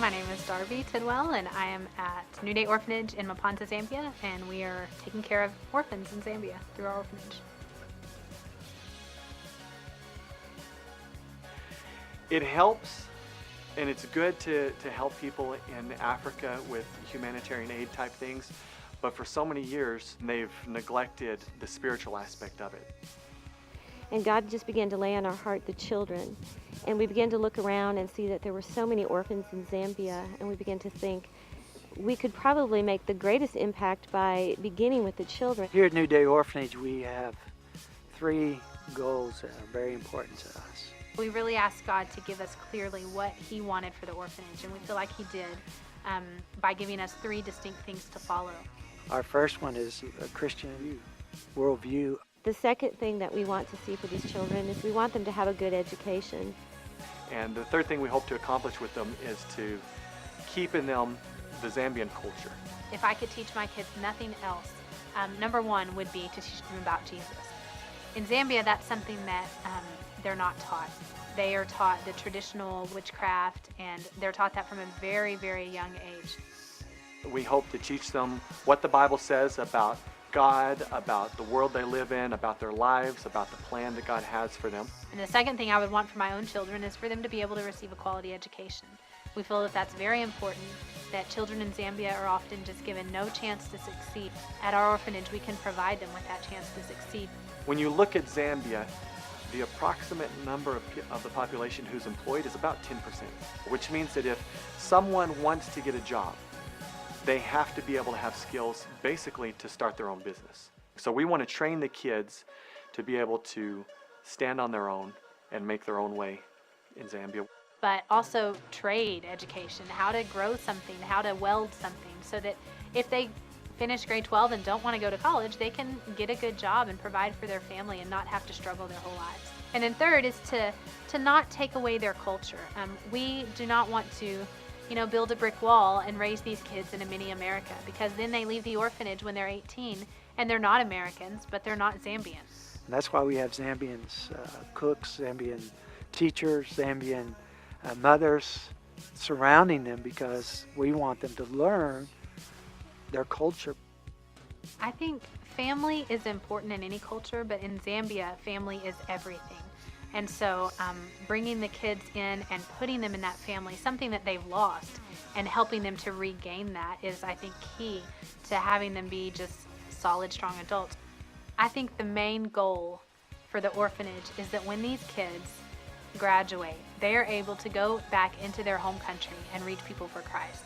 My name is Darby Tidwell, and I am at New Day Orphanage in Mapanta, Zambia, and we are taking care of orphans in Zambia through our orphanage. It helps, and it's good to help people in Africa with humanitarian aid type things, but for so many years they've neglected the spiritual aspect of it. And God just began to lay on our heart the children. And we began to look around and see that there were so many orphans in Zambia, and we began to think we could probably make the greatest impact by beginning with the children. Here at New Day Orphanage, we have 3 goals that are very important to us. We really asked God to give us clearly what He wanted for the orphanage, and we feel like He did by giving us 3 distinct things to follow. Our first one is a Christian worldview. The second thing that we want to see for these children is we want them to have a good education. And the third thing we hope to accomplish with them is to keep in them the Zambian culture. If I could teach my kids nothing else, number 1 would be to teach them about Jesus. In Zambia, that's something that they're not taught. They are taught the traditional witchcraft, and they're taught that from a very, very young age. We hope to teach them what the Bible says about God, about the world they live in, about their lives, about the plan that God has for them. And the second thing I would want for my own children is for them to be able to receive a quality education. We feel that that's very important, that children in Zambia are often just given no chance to succeed. At our orphanage, we can provide them with that chance to succeed. When you look at Zambia, the approximate number of the population who's employed is about 10%, which means that if someone wants to get a job, they have to be able to have skills basically to start their own business. So we want to train the kids to be able to stand on their own and make their own way in Zambia. But also trade education, how to grow something, how to weld something, so that if they finish grade 12 and don't want to go to college, they can get a good job and provide for their family and not have to struggle their whole lives. And then third is to not take away their culture. We do not want to build a brick wall and raise these kids in a mini America, because then they leave the orphanage when they're 18 and they're not Americans, but they're not Zambian. And that's why we have Zambians cooks, Zambian teachers, Zambian mothers surrounding them, because we want them to learn their culture. I think family is important in any culture, but in Zambia, family is everything. And so bringing the kids in and putting them in that family, something that they've lost, and helping them to regain that is, I think, key to having them be just solid, strong adults. I think the main goal for the orphanage is that when these kids graduate, they are able to go back into their home country and reach people for Christ.